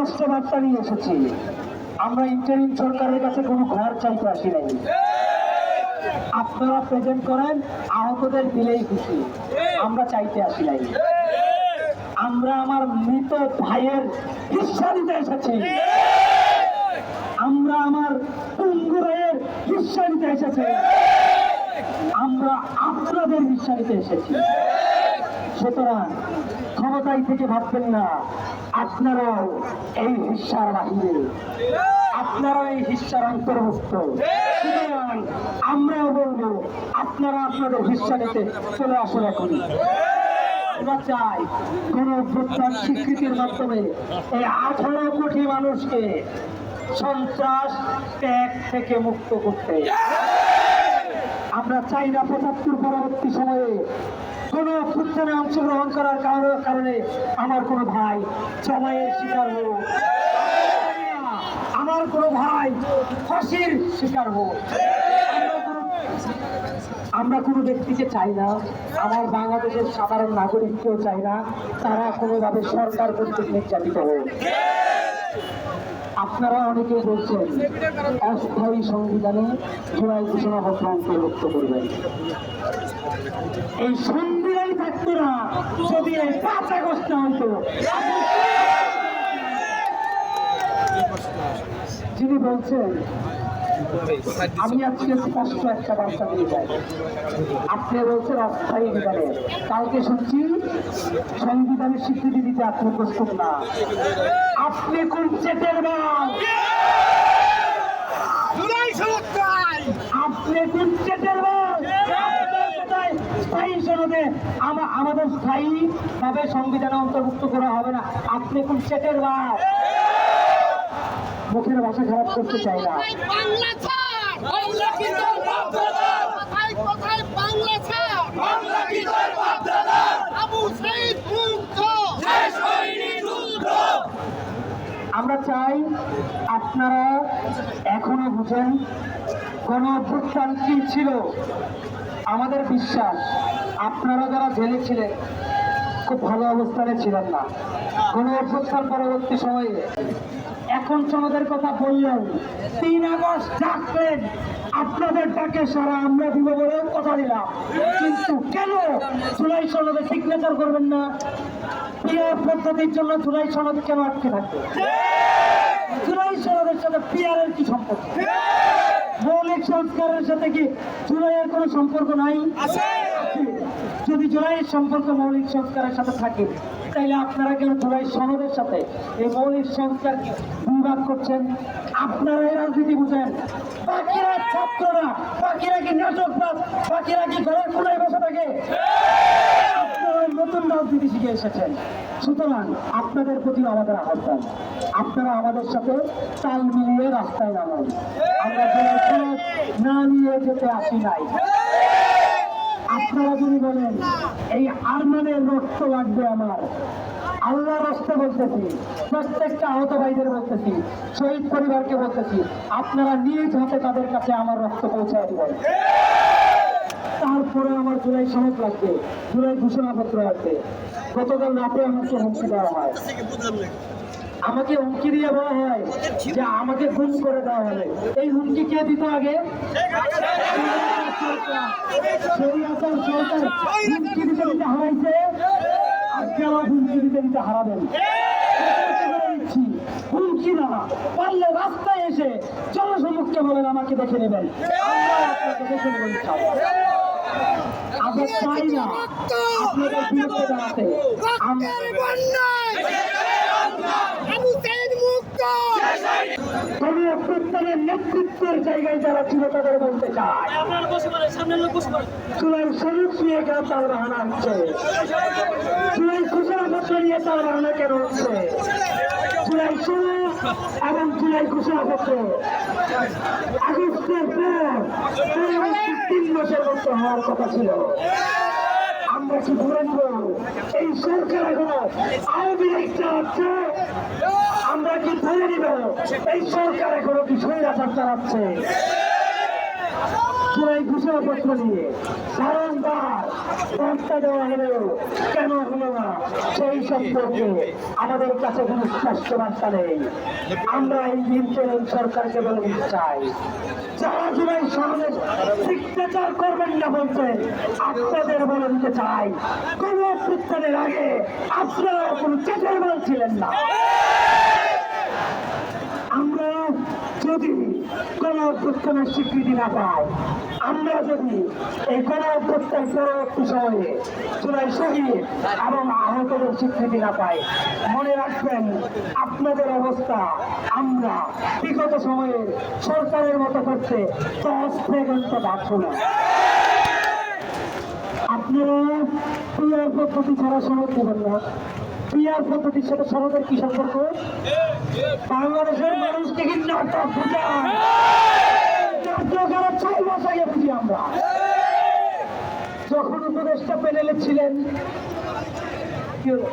স্পষ্ট বার্তা নিয়ে এসেছি। আমরা ইন্টারিম সরকারের কাছে কোনো ঘর চাইতে আসি নাই। আপনারা প্রেজেন্ট করেন, আহতদের দিলেই খুশি, আমরা চাইতে আসি নাই। আমরা আমার মৃত ভাইয়ের হিস্সা দিতে এসেছি। আমরা আমার পঙ্গু ভাইয়ের হিস্সা দিতে এসেছি। আমরা আপনাদের হিস্সা দিতে এসেছি। সুতরাং ক্ষমতায় থেকে ভাববেন না আপনারাও এই হিস্সার বাহিরে, আপনারাও এই হিস্সার অন্তর্ভুক্ত। সুতরাং আমরাও বলবো আপনারা আপনাদের হিস্সা দিতে চলে আসুন। এখন আমরা চাই কোন অভ্যুত্থান স্বীকৃতির মাধ্যমে এই 18 কোটি মানুষকে সন্ত্রাস ত্যাগ থেকে মুক্ত করতে। আমরা চাই না 75 পরবর্তী সময়ে কোন অভ্যুত্থানে অংশগ্রহণ করার কারণে আমার কোনো ভাই জমায়ের শিকার হোক, আমার কোনো ভাই ফাঁসির শিকার হোক। আমরা কোনো ব্যক্তিকে চাই না, আমার বাংলাদেশের সাধারণ নাগরিককেও চাই না তারা কোনোভাবে সরকার কর্তৃক নির্যাতিত হোক। আপনারা অনেকেই বলছেন অস্থায়ী সংবিধানে জুলাই ঘোষণাপত্র অন্তর্ভুক্ত করবেন। এই সংবিধান থাকতো না যদি এই 5 আগস্ট হইতো। যিনি বলছেন, আমি আজকে স্পষ্ট একটা বার্তা দিয়ে যাই। আপনি বলছেন অস্থায়ী বিধানে, কালকে শুনছি সংবিধানের স্বীকৃতি দিতে আপনি প্রস্তুত না। আপনি কোন চেটের মাল? আপনি কোন চেটের মাল? স্থায়ী সনদে আমাদের স্থায়ী ভাবে সংবিধানে অন্তর্ভুক্ত করা হবে না। আপনি কোন চেটের মাল? মুখের ভাষা খারাপ করতে চাই না। আমরা চাই আপনারা এখনো বুঝেন গণ অভ্যুত্থান কি ছিল। আমাদের বিশ্বাস আপনারা যারা জেলে ছিলেন খুব ভালো অবস্থানে ছিলেন না। গণ অভ্যুত্থান পরবর্তী সময়ে এখন সনদের কথা বললেন, 3 আগস্ট ডাকলেন, আপনাদের ডাকে সারা আমরা দিব বলেও কথা দিলাম। কিন্তু কেন জুলাই সনদে সিগনেচার করবেন না? পিআর পদ্ধতির জন্য জুলাই সনদ কেন আটকে থাকবে? জুলাই সনদের সাথে পিআর এর কি সম্পর্ক? মৌলিক সংস্কারের সাথে কি জুলাইয়ের কোনো সম্পর্ক নাই? যদি জুলাইয়ের সম্পর্ক মৌলিক সংস্কারের সাথে থাকে তাইলে আপনারা কেন জুলাই সনদের সাথে এই মৌলিক সংস্কার বিভাগ করছেন? আপনারা এই রাজনীতি বুঝেন। বাকিরা ছাত্ররা, বাকিরা কি নাটকবাজ, বাকিরা কি ঘরের কোনায় বসে থাকে? আপনারা নতুন রাজনীতি শিখে এসেছেন। সুতরাং আপনাদের প্রতি আমাদের আহ্বান, আপনারা আমাদের সাথে তাল মিলিয়ে রাস্তায় নামান। আমরা জুলাই সনদ না নিয়ে যেতে আসি নাই। আপনারা যদি বলেন এই আরমানের রক্ত লাগবে আমার, আল্লাহর রাস্তা বলতেছি, প্রত্যেকটা আহত ভাইদের বলতেছি, শহীদ পরিবারকে বলতেছি, আপনারা নিজ হাতে তাদের কাছে আমার রক্ত পৌঁছায় দিবেন। তারপরে আমার জুলাই সনদ লাগবে, জুলাই ঘোষণাপত্র লাগবে। গতকাল রাতে আমাকে হুমকি দেওয়া হয়, আমাকে হুমকি দিয়ে বলা হয় যে আমাকে গুম করে দেওয়া হবে। এই হুমকি কে দিত আগে? হুমকি দিতে দিতে হারাইছে, আজকে আমার হুমকি দিতে দিতে হারাবেন। হুমকি না পারলে রাস্তায় এসে জনসম্মুখে বলেন আমাকে দেখে নেবেন, আপনাকে দেখে নেবেন। আমরা চাই না আপনাদের বিরুদ্ধে দাঁড়াতে। নেতৃত্বের জায়গায় যারা ছিল তাদের বলতে চায় জুলাই সনদ নিয়ে কেন তার বাহানা হচ্ছে? জুলাই ঘোষণাপত্র নিয়ে তার বাহানা কেন হচ্ছে? জুলাই সনদ এবং জুলাই ঘোষণাপত্র আগস্টের পর 3 মাসের মধ্যে হওয়ার কথা ছিল। আমরা কি ধরে নেব এই সরকার এখনো আওয়ামী লীগ চালাচ্ছে? আমরা কি ধরে নিব এই সরকার এখনো কি স্বৈরাচার চালাচ্ছে? জুলাই ঘোষণাপত্র নিয়ে বারংবার বার্তা দেওয়া হলেও কেন হলো না সেই সম্পর্কে আমাদের কাছে কোনো স্পষ্ট বার্তা নেই। আমরা এই ইন্টারিম সরকারকে বলে দিতে চাই, যারা জুলাই সমাবেশ সিগনেচার করবেন না বলছে, আপনাদের বলে দিতে চাই, কোন অভ্যুত্থানের আগে আপনারা কোনো চেটের বল ছিলেন না। আমরা যদি কোন অভ্যুত্থানের স্বীকৃতি না পাই, আমরা যদি এই কোন অভ্যুত্থান পরবর্তী সময়ে জুলাই শহীদ এবং আহতদের স্বীকৃতি না পাই, মনে রাখবেন আপনাদের অবস্থা আমরা বিগত সময়ে সরকারের মতো করতে 10 সেকেন্ড ডাকবো না। আপনারা পিআর পদ্ধতি ছাড়া সনদ দেবেন না। পিআর পদ্ধতির সাথে সনদের কি সম্পর্ক? বাংলাদেশের মানুষকে কি নাটক বুঝান? নাটক আরো 6 মাস আগে বুঝি আমরা। যখন উপদেষ্টা প্যানেলে ছিলেন কি হলো?